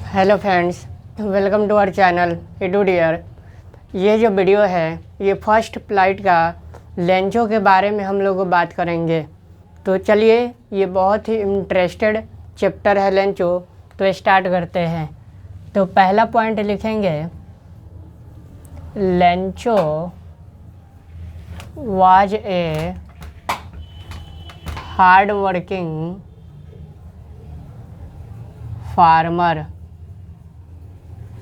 Hello friends, welcome to our channel Edu Dear. ये जो video है ये फर्स्ट फ्लाइट का लेंचो के बारे में हम लोग बात करेंगे। तो चलिए, ये बहुत ही इंटरेस्टेड चैप्टर है लेंचो, तो स्टार्ट करते हैं। तो पहला पॉइंट लिखेंगे, Lencho was a hard working farmer.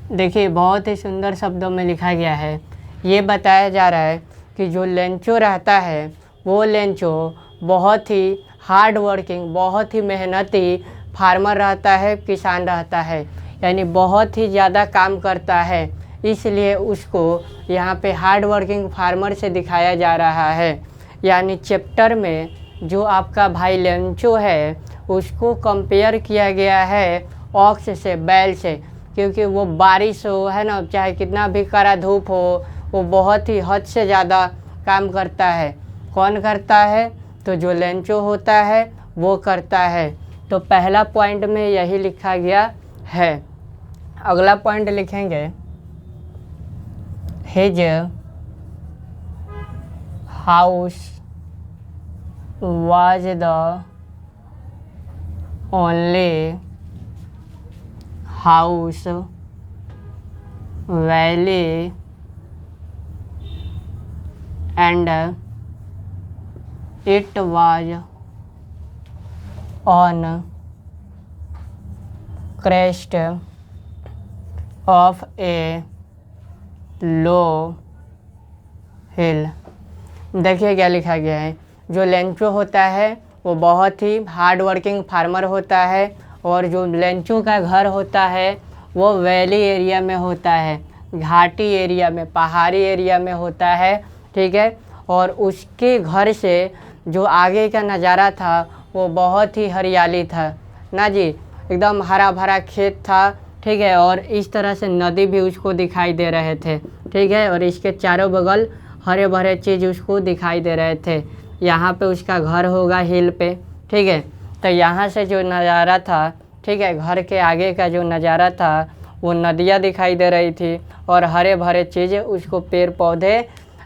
देखिए, बहुत ही सुंदर शब्दों में लिखा गया है। ये बताया जा रहा है कि जो लेंचो रहता है वो लेंचो बहुत ही हार्ड वर्किंग, बहुत ही मेहनती फार्मर रहता है, किसान रहता है, यानी बहुत ही ज़्यादा काम करता है। इसलिए उसको यहाँ पे हार्ड वर्किंग फार्मर से दिखाया जा रहा है। यानी चैप्टर में जो आपका भाई लेंचो है उसको कंपेयर किया गया है ऑक्स से, बैल से, क्योंकि वो बारिश हो, है ना, चाहे कितना भी कड़ा धूप हो, वो बहुत ही हद से ज़्यादा काम करता है। कौन करता है? तो जो लेंचो होता है वो करता है। तो पहला पॉइंट में यही लिखा गया है। अगला पॉइंट लिखेंगे, his house was the only house valley and it was on crest of a low hill। देखिए क्या लिखा गया है। जो लेंचो होता है वो बहुत ही हार्ड वर्किंग फार्मर होता है, और जो लेंचो का घर होता है वो वैली एरिया में होता है, घाटी एरिया में, पहाड़ी एरिया में होता है, ठीक है। और उसके घर से जो आगे का नज़ारा था वो बहुत ही हरियाली था ना जी, एकदम हरा भरा खेत था, ठीक है। और इस तरह से नदी भी उसको दिखाई दे रहे थे, ठीक है। और इसके चारों बगल हरे भरे चीज़ उसको दिखाई दे रहे थे। यहाँ पे उसका घर होगा हिल पे, ठीक है। तो यहाँ से जो नज़ारा था, ठीक है, घर के आगे का जो नज़ारा था वो नदियाँ दिखाई दे रही थी और हरे भरे चीज़ें उसको, पेड़ पौधे,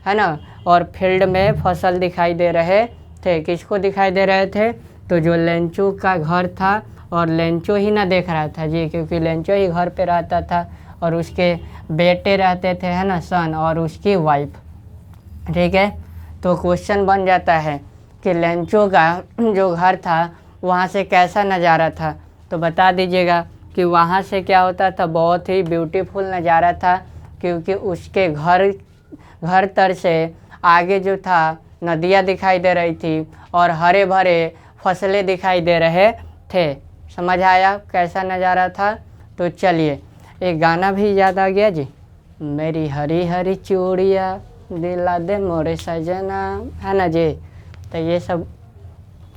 है ना, और फील्ड में फसल दिखाई दे रहे थे। किसको दिखाई दे रहे थे? तो जो लेंचो का घर था, और लेंचो ही ना देख रहा था जी, क्योंकि लेंचो ही घर पे रहता था और उसके बेटे रहते थे, है ना, सन, और उसकी वाइफ, ठीक है। तो क्वेश्चन बन जाता है कि लेंचो का जो घर था वहाँ से कैसा नज़ारा था। तो बता दीजिएगा कि वहाँ से क्या होता था, बहुत ही ब्यूटीफुल नज़ारा था, क्योंकि उसके घर तर से आगे जो था नदियाँ दिखाई दे रही थी और हरे भरे फसलें दिखाई दे रहे थे। समझ आया कैसा नज़ारा था? तो चलिए, एक गाना भी याद आ गया जी, मेरी हरी हरी चूड़िया दिला दे मोरे सजना, है ना जी। तो ये सब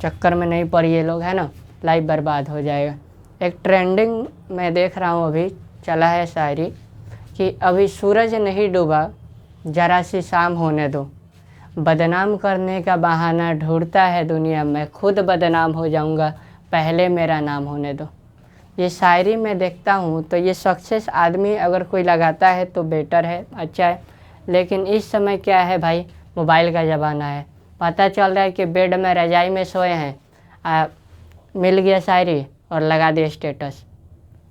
चक्कर में नहीं पड़िए लोग, है ना, लाइफ बर्बाद हो जाएगा। एक ट्रेंडिंग मैं देख रहा हूँ अभी चला है शायरी कि अभी सूरज नहीं डूबा, जरा सी शाम होने दो, बदनाम करने का बहाना ढूंढता है दुनिया में, खुद बदनाम हो जाऊंगा, पहले मेरा नाम होने दो। ये शायरी मैं देखता हूँ तो ये सक्सेस आदमी अगर कोई लगाता है तो बेटर है, अच्छा है। लेकिन इस समय क्या है भाई, मोबाइल का ज़माना है। पता चल रहा है कि बेड में रजाई में सोए हैं, मिल गया शायरी और लगा दिया स्टेटस,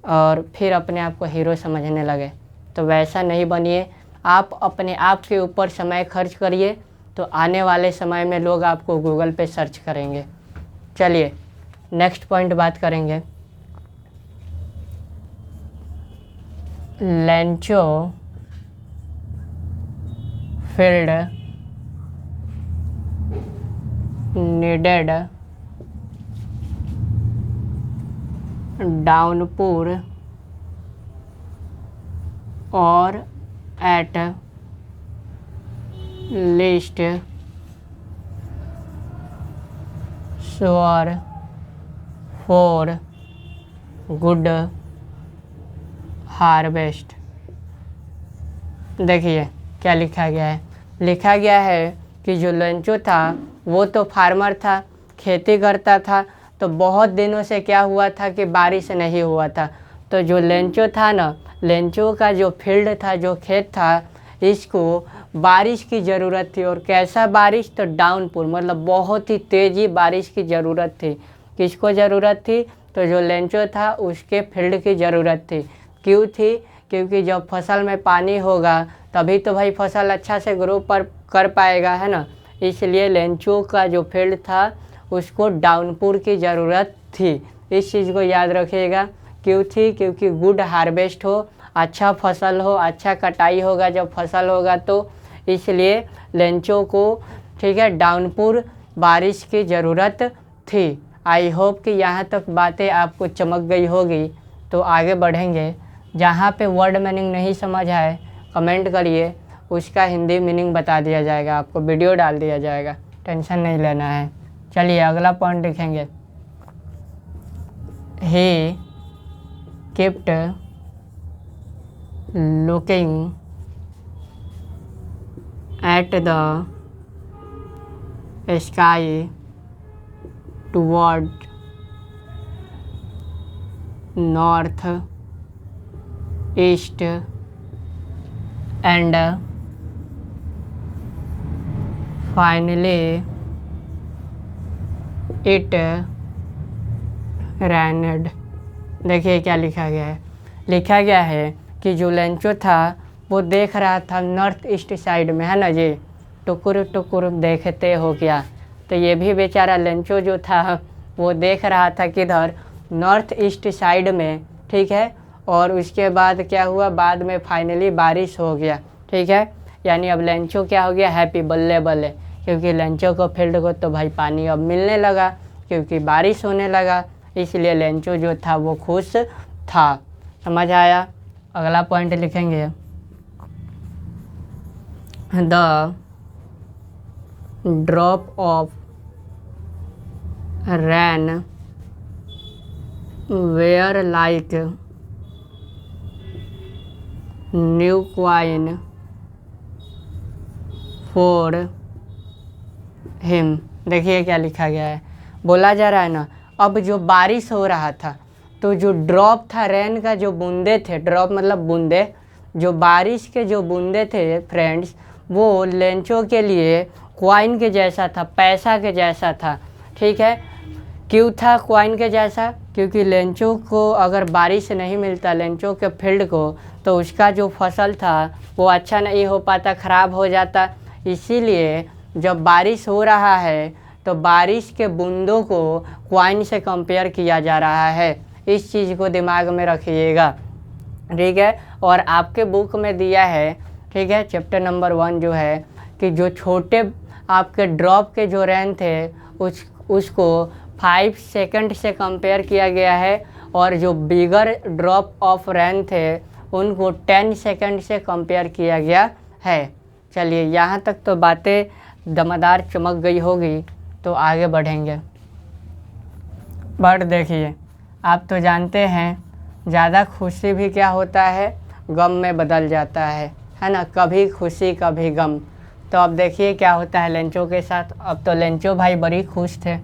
और फिर अपने आप को हीरो समझने लगे। तो वैसा नहीं बनिए। आप अपने आप के ऊपर समय खर्च करिए, तो आने वाले समय में लोग आपको गूगल पे सर्च करेंगे। चलिए नेक्स्ट पॉइंट बात करेंगे। लेंचो फील्ड नीडेड डाउनपुर और at least sure for good harvest. देखिए क्या लिखा गया है। लिखा गया है कि जो लेंचो था वो तो फार्मर था, खेती करता था, तो बहुत दिनों से क्या हुआ था कि बारिश नहीं हुआ था। तो जो लेंचो था ना, लेंचो का जो फील्ड था, जो खेत था, इसको बारिश की ज़रूरत थी। और कैसा बारिश? तो डाउनपुर, मतलब बहुत ही तेज़ी बारिश की ज़रूरत थी। किसको ज़रूरत थी? तो जो लेंचो था उसके फील्ड की ज़रूरत थी। क्यों थी? क्योंकि जब फसल में पानी होगा तभी तो भाई फसल अच्छा से ग्रो कर पाएगा, है ना। इसलिए लेंचो का जो फील्ड था उसको डाउनपुर की ज़रूरत थी। इस चीज़ को याद रखिएगा। क्यों थी? क्योंकि गुड हार्वेस्ट हो, अच्छा फसल हो, अच्छा कटाई होगा जब फसल होगा, तो इसलिए लेंचो को, ठीक है, डाउनपुर बारिश की ज़रूरत थी। आई होप कि यहाँ तक बातें आपको चमक गई होगी। तो आगे बढ़ेंगे। जहाँ पे वर्ड मीनिंग नहीं समझ आए कमेंट करिए, उसका हिंदी मीनिंग बता दिया जाएगा, आपको वीडियो डाल दिया जाएगा, टेंशन नहीं लेना है। चलिए अगला पॉइंट लिखेंगे। ही kept looking at the sky toward north east and finally it rained। देखिए क्या लिखा गया है। लिखा गया है कि जो लेंचो था वो देख रहा था नॉर्थ ईस्ट साइड में, है ना जी, टुकुर टुकुर देखते हो क्या। तो ये भी बेचारा लेंचो जो था वो देख रहा था किधर? नॉर्थ ईस्ट साइड में, ठीक है। और उसके बाद क्या हुआ? बाद में फाइनली बारिश हो गया, ठीक है। यानी अब लेंचो क्या हो गया? हैप्पी, बल्ले बल्ले, क्योंकि लेंचो को फील्ड को तो भाई पानी अब मिलने लगा, क्योंकि बारिश होने लगा, इसलिए लेंचो जो था वो खुश था। समझ आया? अगला पॉइंट लिखेंगे। The drop of rain were like new coin for him. देखिए क्या लिखा गया है। बोला जा रहा है ना, अब जो बारिश हो रहा था तो जो ड्रॉप था, रेन का जो बूंदे थे, ड्रॉप मतलब बूंदे, जो बारिश के जो बूंदे थे फ्रेंड्स, वो लेंचो के लिए क्वाइन के जैसा था, पैसा के जैसा था, ठीक है। क्यों था क्वाइन के जैसा? क्योंकि लेंचो को अगर बारिश नहीं मिलता लेंचो के फील्ड को, तो उसका जो फसल था वो अच्छा नहीं हो पाता, ख़राब हो जाता। इसीलिए जब बारिश हो रहा है तो बारिश के बूंदों को क्वाइन से कंपेयर किया जा रहा है। इस चीज़ को दिमाग में रखिएगा, ठीक है। और आपके बुक में दिया है, ठीक है, चैप्टर नंबर 1 जो है, कि जो छोटे आपके ड्रॉप के जो रेन थे उसको 5 सेकंड से कंपेयर किया गया है, और जो बिगर ड्रॉप ऑफ रेन थे उनको 10 सेकंड से कंपेयर किया गया है। चलिए यहाँ तक तो बातें दमदार चमक गई होगी। तो आगे बढ़ेंगे। बट देखिए, आप तो जानते हैं ज़्यादा खुशी भी क्या होता है? गम में बदल जाता है ना। कभी खुशी कभी गम। तो अब देखिए क्या होता है लेंचो के साथ। अब तो लेंचो भाई बड़ी खुश थे।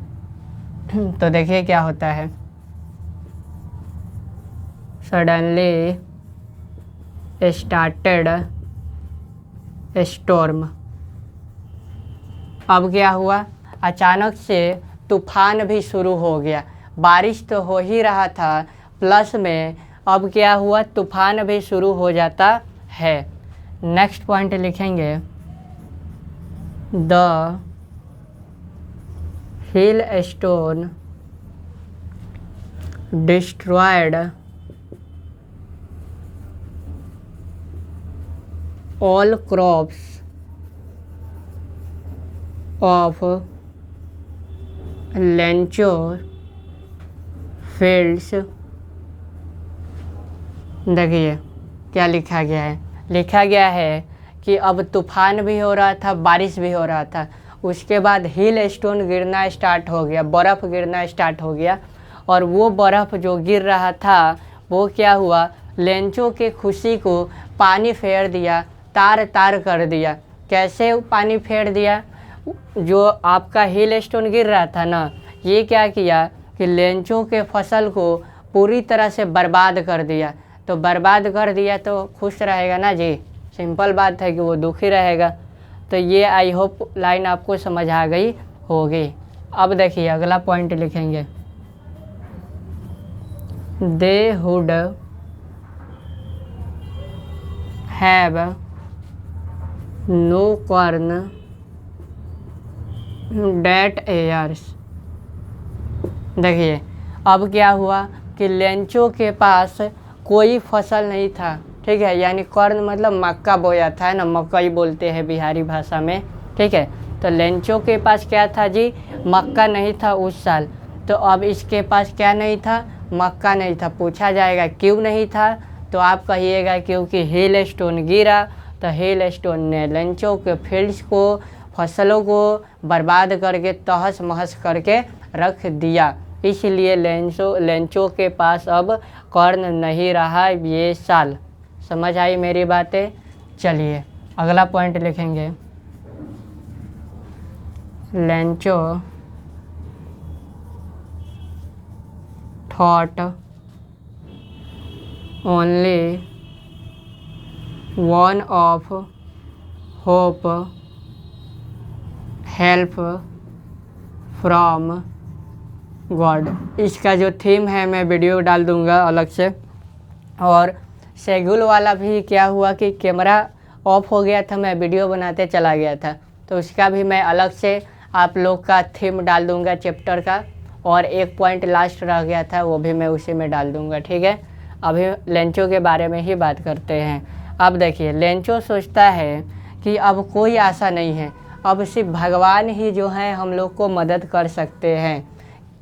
तो देखिए क्या होता है। Suddenly started storm. अब क्या हुआ? अचानक से तूफान भी शुरू हो गया। बारिश तो हो ही रहा था, प्लस में अब क्या हुआ? तूफान भी शुरू हो जाता है। नेक्स्ट पॉइंट लिखेंगे। The hill stone destroyed all crops of Lencho fields. देखिए क्या लिखा गया है। लिखा गया है कि अब तूफान भी हो रहा था, बारिश भी हो रहा था, उसके बाद हिल स्टोन गिरना स्टार्ट हो गया, बर्फ़ गिरना स्टार्ट हो गया। और वो बर्फ़ जो गिर रहा था वो क्या हुआ? लेंचो के खुशी को पानी फेर दिया, तार तार कर दिया। कैसे पानी फेर दिया? जो आपका हिल स्टोन गिर रहा था ना, ये क्या किया कि लेंचो के फसल को पूरी तरह से बर्बाद कर दिया। तो बर्बाद कर दिया तो खुश रहेगा ना जी, सिंपल बात है कि वो दुखी रहेगा। तो ये आई होप लाइन आपको समझ आ गई होगी। अब देखिए अगला पॉइंट लिखेंगे, they would have no corn that years. देखिए अब क्या हुआ कि लेंचो के पास कोई फसल नहीं था, ठीक है, यानी कॉर्न मतलब मक्का बोया था ना, मकई बोलते हैं बिहारी भाषा में, ठीक है। तो लेंचो के पास क्या था जी, मक्का नहीं था उस साल। तो अब इसके पास क्या नहीं था, मक्का नहीं था। पूछा जाएगा क्यों नहीं था, तो आप कहिएगा क्योंकि हेल स्टोन गिरा। तो हेल स्टोन ने लेंचो के फील्ड्स को, फसलों को बर्बाद करके तहस महस करके रख दिया, इसलिए लेंचो के पास अब कॉर्न नहीं रहा ये साल। समझ आई मेरी बातें। चलिए अगला पॉइंट लिखेंगे, Lencho thought only one of hope help from God. इसका जो थीम है मैं वीडियो डाल दूंगा अलग से। और शेड्यूल वाला भी क्या हुआ कि कैमरा ऑफ हो गया था, मैं वीडियो बनाते चला गया था, तो उसका भी मैं अलग से आप लोग का थीम डाल दूंगा चैप्टर का। और एक पॉइंट लास्ट रह गया था, वो भी मैं उसी में डाल दूंगा, ठीक है। अभी लेंचो के बारे में ही बात करते हैं। अब देखिए लेंचो सोचता है कि अब कोई आशा नहीं है, अब सिर्फ भगवान ही जो है हम लोग को मदद कर सकते हैं।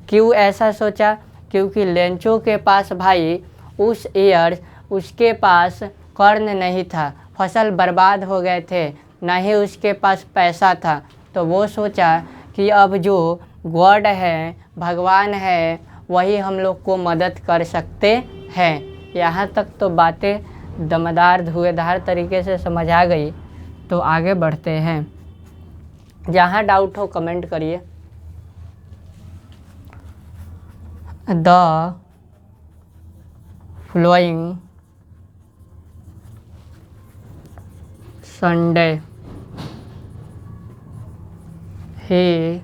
क्यों ऐसा सोचा, क्योंकि लेंचो के पास भाई उस ईयर उसके पास कॉर्न नहीं था, फसल बर्बाद हो गए थे, ना ही उसके पास पैसा था। तो वो सोचा कि अब जो गॉड है, भगवान है, वही हम लोग को मदद कर सकते हैं। यहाँ तक तो बातें दमदार धुएंधार तरीके से समझ आ गई। तो आगे बढ़ते हैं, जहाँ डाउट हो कमेंट करिए। The flowing Sunday he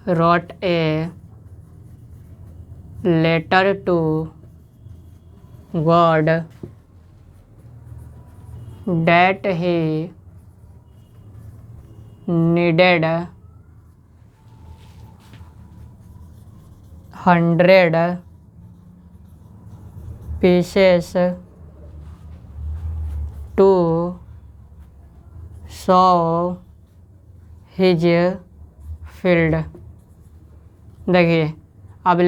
wrote a letter to God that he needed 100 pieces to sow his field। देखिए अब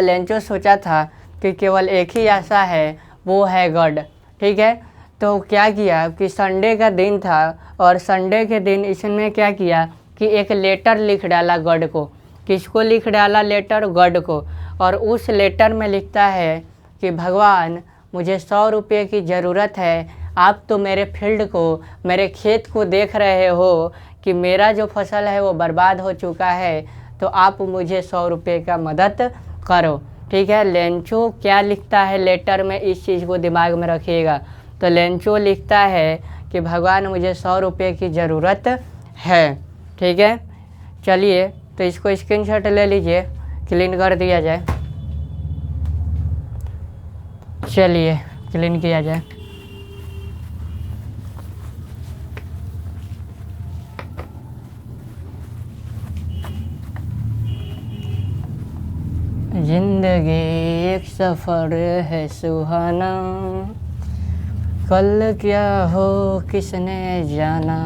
लेंचो सोचा था कि केवल एक ही आशा है, वो है गॉड, ठीक है। तो क्या किया कि संडे का दिन था, और संडे के दिन इसने क्या किया कि एक लेटर लिख डाला गॉड को। किसको लिख डाला लेटर, गॉड को। और उस लेटर में लिखता है कि भगवान मुझे 100 रुपये की ज़रूरत है, आप तो मेरे फील्ड को, मेरे खेत को देख रहे हो कि मेरा जो फसल है वो बर्बाद हो चुका है, तो आप मुझे 100 रुपये का मदद करो, ठीक है। लेंचो क्या लिखता है लेटर में, इस चीज़ को दिमाग में रखिएगा। तो लेंचो लिखता है कि भगवान मुझे 100 रुपये की ज़रूरत है, ठीक है। चलिए तो इसको स्क्रीनशॉट ले लीजिए, क्लीन कर दिया जाए। चलिए क्लीन किया जाए। जिंदगी एक सफ़र है सुहाना, कल क्या हो किसने जाना।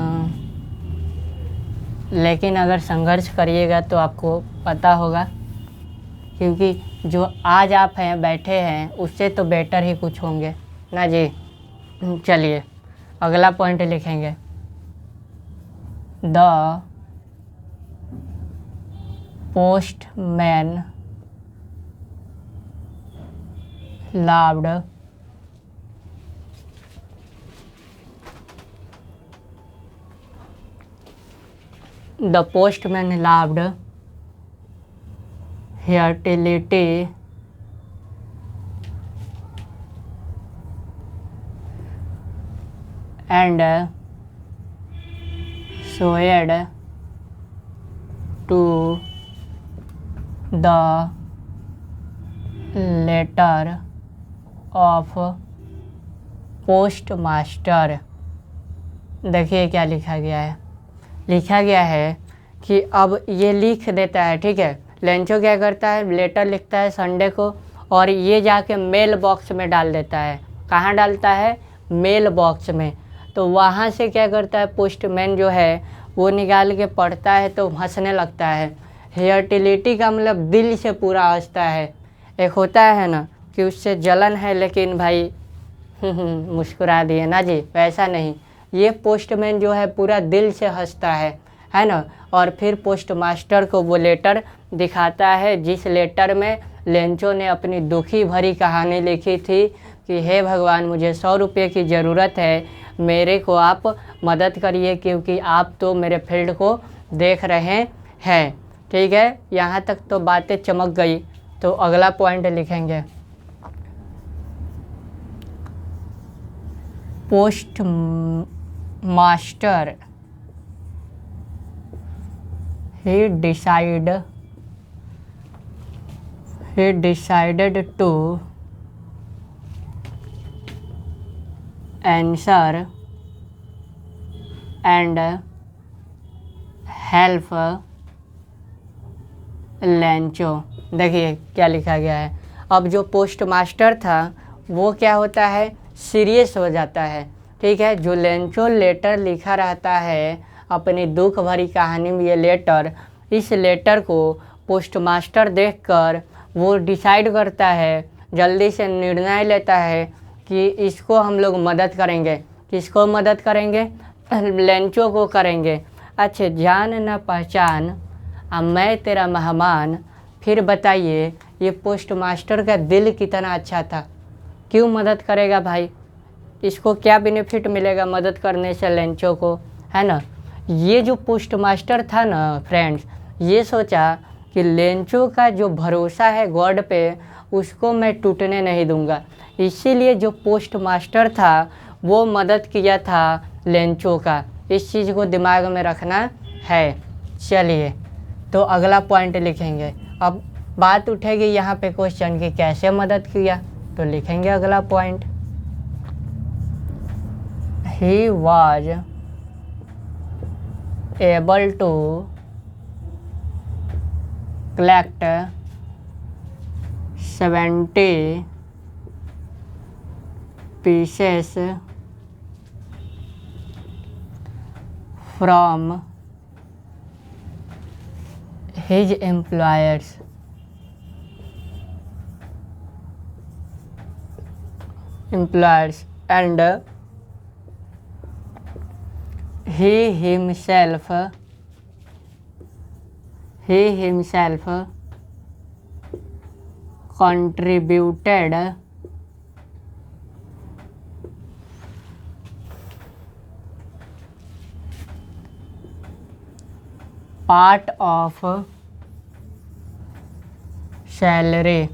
लेकिन अगर संघर्ष करिएगा तो आपको पता होगा, क्योंकि जो आज आप हैं बैठे हैं उससे तो बेटर ही कुछ होंगे ना जी। चलिए अगला पॉइंट लिखेंगे, the postman loved the postman loved fertility and showed to the letter of postmaster। देखिए क्या लिखा गया है, लिखा गया है कि अब ये लिख देता है, ठीक है। लेंचो क्या करता है, लेटर लिखता है संडे को और ये जाके मेल बॉक्स में डाल देता है। कहाँ डालता है, मेल बॉक्स में। तो वहाँ से क्या करता है, पोस्टमैन जो है वो निकाल के पढ़ता है तो हंसने लगता है। हेयरटिलिटी का मतलब दिल से पूरा हंसता है। एक होता है ना कि उससे जलन है लेकिन भाई मुस्कुरा दिए ना जी, वैसा नहीं। ये पोस्टमैन जो है पूरा दिल से हंसता है ना। और फिर पोस्टमास्टर को वो लेटर दिखाता है जिस लेटर में लेंचो ने अपनी दुखी भरी कहानी लिखी थी कि हे भगवान, मुझे 100 रुपये की ज़रूरत है, मेरे को आप मदद करिए क्योंकि आप तो मेरे फील्ड को देख रहे हैं। ठीक है, यहाँ तक तो बातें चमक गई। तो अगला पॉइंट लिखेंगे, post master he decided to answer and help Lencho. देखिए क्या लिखा गया है। अब जो पोस्ट मास्टर था वो क्या होता है, सीरियस हो जाता है। ठीक है, जो लेंचो लेटर लिखा रहता है अपनी दुख भरी कहानी में, ये लेटर, इस लेटर को पोस्ट मास्टर देखकर वो डिसाइड करता है, जल्दी से निर्णय लेता है कि इसको हम लोग मदद करेंगे। किसको मदद करेंगे, लेंचो को करेंगे। अच्छा, जान न पहचान अब मैं तेरा मेहमान। फिर बताइए ये पोस्ट मास्टर का दिल कितना अच्छा था, क्यों मदद करेगा भाई, इसको क्या बेनिफिट मिलेगा मदद करने से लेंचो को, है ना। ये जो पोस्ट मास्टर था ना फ्रेंड्स, ये सोचा कि लेंचो का जो भरोसा है गॉड पे उसको मैं टूटने नहीं दूंगा, इसीलिए जो पोस्ट मास्टर था वो मदद किया था लेंचो का। इस चीज़ को दिमाग में रखना है। चलिए तो अगला पॉइंट लिखेंगे। अब बात उठेगी यहाँ पे क्वेश्चन की कैसे मदद किया, तो लिखेंगे अगला point, he was able to collect 70 pieces from his employers and he himself contributed part of salary.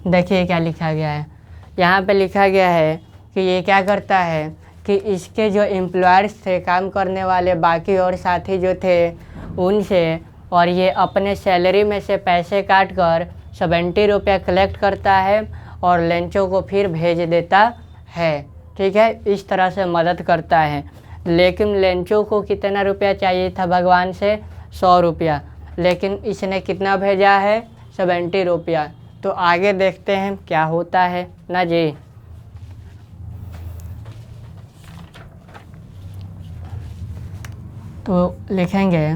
देखिए क्या लिखा गया है, यहाँ पे लिखा गया है कि ये क्या करता है कि इसके जो एम्प्लॉयर्स थे, काम करने वाले बाकी और साथी जो थे उनसे, और ये अपने सैलरी में से पैसे काट कर 70 रुपया कलेक्ट करता है और लेंचो को फिर भेज देता है। ठीक है, इस तरह से मदद करता है। लेकिन लेंचो को कितना रुपया चाहिए था भगवान से, 100 रुपया, लेकिन इसने कितना भेजा है, 70 रुपया। तो आगे देखते हैं क्या होता है ना जी। तो लिखेंगे,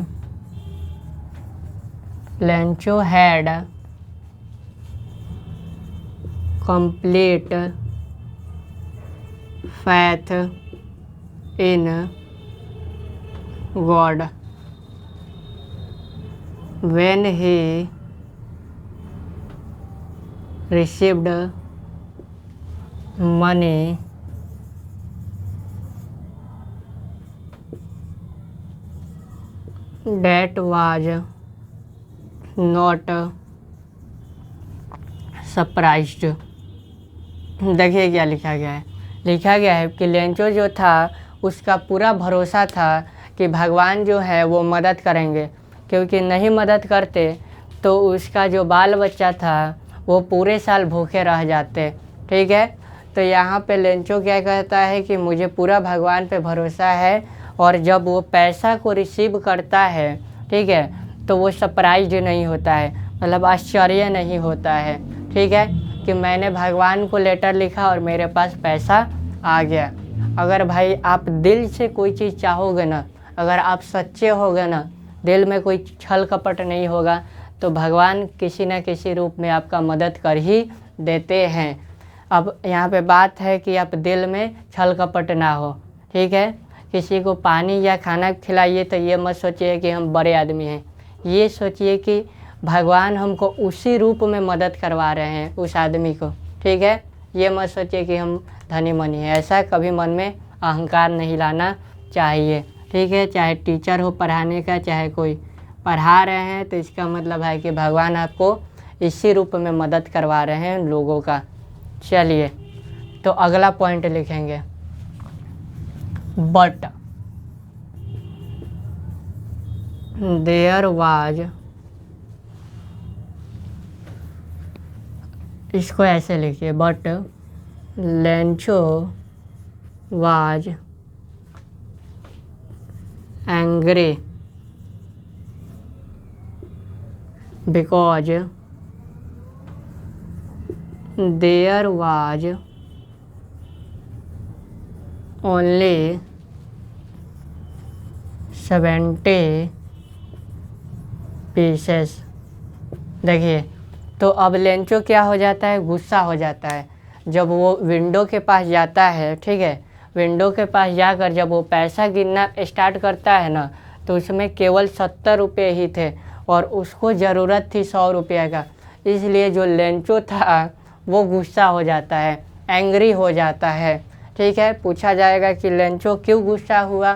Lencho had complete faith in God when he received money that was not surprised. देखिए क्या लिखा गया है। लिखा गया है कि लेंचो जो था उसका पूरा भरोसा था कि भगवान जो है वो मदद करेंगे, क्योंकि नहीं मदद करते तो उसका जो बाल बच्चा था वो पूरे साल भूखे रह जाते। ठीक है, तो यहाँ पे लेंचो क्या कहता है कि मुझे पूरा भगवान पे भरोसा है, और जब वो पैसा को रिसीव करता है, ठीक है, तो वो सरप्राइज्ड नहीं होता है, मतलब आश्चर्य नहीं होता है। ठीक है, कि मैंने भगवान को लेटर लिखा और मेरे पास पैसा आ गया। अगर भाई आप दिल से कोई चीज़ चाहोगे ना, अगर आप सच्चे होगे ना, दिल में कोई छल कपट नहीं होगा, तो भगवान किसी न किसी रूप में आपका मदद कर ही देते हैं। अब यहाँ पे बात है कि आप दिल में छल कपट ना हो। ठीक है, किसी को पानी या खाना खिलाइए तो ये मत सोचिए कि हम बड़े आदमी हैं, ये सोचिए कि भगवान हमको उसी रूप में मदद करवा रहे हैं उस आदमी को। ठीक है, ये मत सोचिए कि हम धनी मनी हैं, ऐसा कभी मन में अहंकार नहीं लाना चाहिए। ठीक है, चाहे टीचर हो पढ़ाने का, चाहे कोई पढ़ा रहे हैं, तो इसका मतलब है कि भगवान आपको इसी रूप में मदद करवा रहे हैं लोगों का। चलिए, तो अगला पॉइंट लिखेंगे, बट देयर वाज, इसको ऐसे लिखिए, but Lencho was angry because there was only 70 pieces. देखिए, तो अब लेंचो क्या हो जाता है, गुस्सा हो जाता है। जब वो विंडो के पास जाता है, ठीक है, विंडो के पास जाकर जब वो पैसा गिनना स्टार्ट करता है ना, तो उसमें केवल 70 रुपये ही थे और उसको ज़रूरत थी 100 रुपये का। इसलिए जो लेंचो था वो गुस्सा हो जाता है, एंग्री हो जाता है। ठीक है, पूछा जाएगा कि लेंचो क्यों गुस्सा हुआ,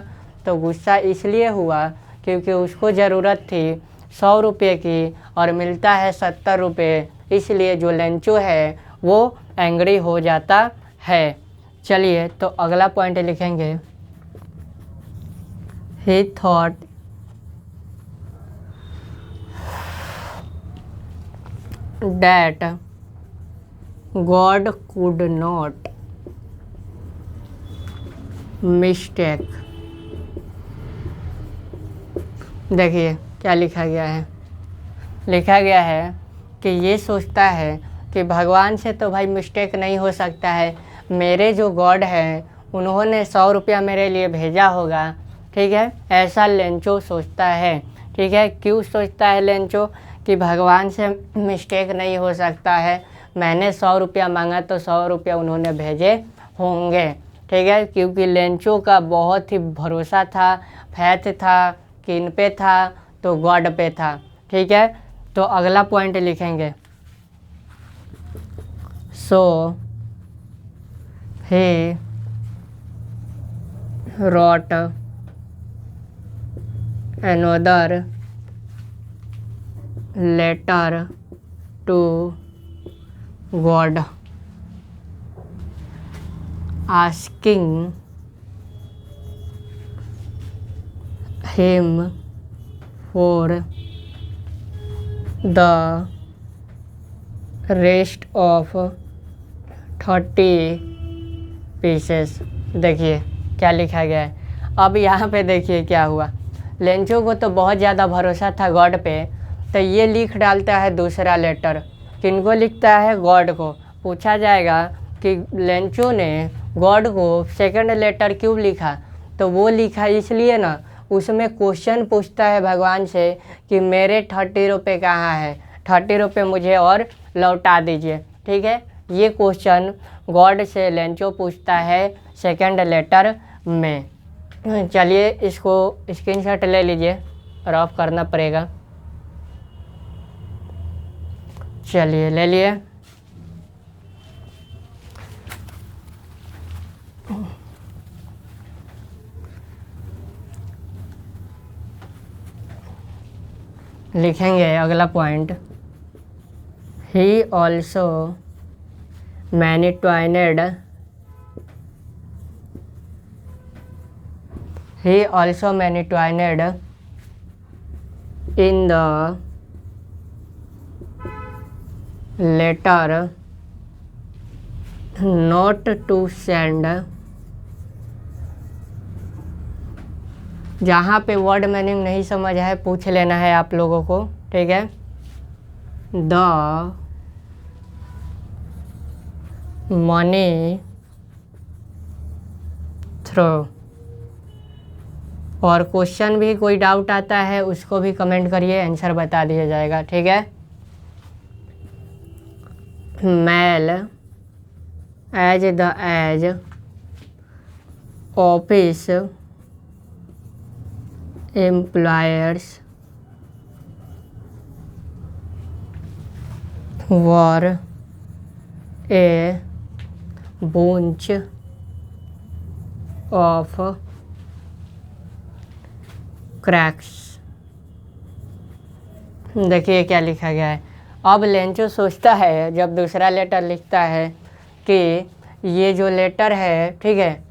तो गुस्सा इसलिए हुआ क्योंकि उसको ज़रूरत थी 100 रुपये की और मिलता है 70 रुपये, इसलिए जो लेंचो है वो एंग्री हो जाता है। चलिए, तो अगला पॉइंट लिखेंगे, ही thought that God could not mistake. देखिए क्या लिखा गया है। लिखा गया है कि ये सोचता है कि भगवान से तो भाई मिस्टेक नहीं हो सकता है, मेरे जो गॉड हैं उन्होंने 100 रुपया मेरे लिए भेजा होगा। ठीक है, ऐसा लेंचो सोचता है। ठीक है, क्यों सोचता है लेंचो कि भगवान से मिस्टेक नहीं हो सकता है, मैंने 100 रुपया मांगा तो 100 रुपया उन्होंने भेजे होंगे। ठीक है, क्योंकि लेंचो का बहुत ही भरोसा था, फैथ था, किन पे था, तो गॉड पे था। ठीक है, तो अगला पॉइंट लिखेंगे, सो he wrote another letter to God asking him for the rest of 30 pieces. देखिए क्या लिखा गया है। अब यहाँ पे देखिए क्या हुआ, लेंचो को तो बहुत ज़्यादा भरोसा था गॉड पे, तो ये लिख डालता है दूसरा लेटर। किनको लिखता है, गॉड को। पूछा जाएगा कि लेंचो ने गॉड को सेकंड लेटर क्यों लिखा, तो वो लिखा इसलिए ना, उसमें क्वेश्चन पूछता है भगवान से कि मेरे 30 रुपये कहाँ है, 30 रुपये मुझे और लौटा दीजिए। ठीक है, ये क्वेश्चन गॉड से लेंचो पूछता है सेकंड लेटर में। चलिए इसको स्क्रीनशॉट ले लीजिए और ऑफ करना पड़ेगा। चलिए ले लिए। लिखेंगे अगला point, he also maintained, he also manitwined in the letter not to send, जहाँ पे वर्ड मीनिंग नहीं समझ है पूछ लेना है आप लोगों को, ठीक है। द मनी थ्रू, और क्वेश्चन भी कोई डाउट आता है उसको भी कमेंट करिए, आंसर बता दिया जाएगा, ठीक है। Mail as office employers were a bunch of cracks। देखिए क्या लिखा गया है। अब लेंचो सोचता है जब दूसरा लेटर लिखता है कि ये जो लेटर है, ठीक है,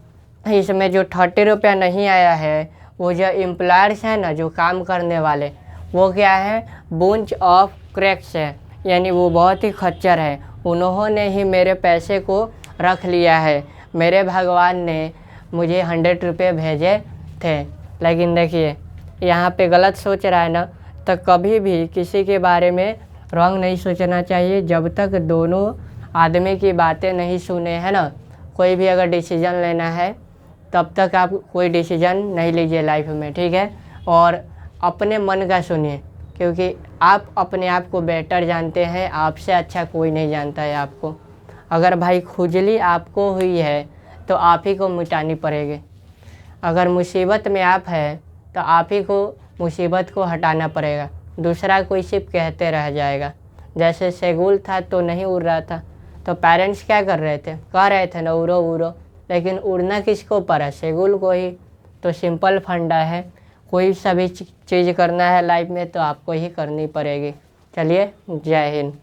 इसमें जो 30 रुपया नहीं आया है, वो जो एम्प्लॉयर्स है ना, जो काम करने वाले, वो क्या है, bunch ऑफ क्रैक्स है, यानी वो बहुत ही खच्चर है, उन्होंने ही मेरे पैसे को रख लिया है, मेरे भगवान ने मुझे 100 रुपये भेजे थे। लेकिन देखिए यहाँ पे गलत सोच रहा है ना, तो कभी भी किसी के बारे में रॉन्ग नहीं सोचना चाहिए जब तक दोनों आदमी की बातें नहीं सुने, है ना। कोई भी अगर डिसीजन लेना है तब तक आप कोई डिसीजन नहीं लीजिए लाइफ में, ठीक है। और अपने मन का सुनिए, क्योंकि आप अपने आप को बेटर जानते हैं, आपसे अच्छा कोई नहीं जानता है आपको। अगर भाई खुजली आपको हुई है तो आप ही को मिटानी पड़ेगी। अगर मुसीबत में आप हैं तो आप ही को मुसीबत को हटाना पड़ेगा, दूसरा कोई सिर्फ कहते रह जाएगा। जैसे सेगुल था तो नहीं उड़ रहा था, तो पेरेंट्स क्या कर रहे थे, कह रहे थे ना उड़ो उड़ो, लेकिन उड़ना किसको पड़ा, सेगुल को ही। तो सिंपल फंडा है, कोई सा भी चीज़ करना है लाइफ में तो आपको ही करनी पड़ेगी। चलिए, जय हिंद।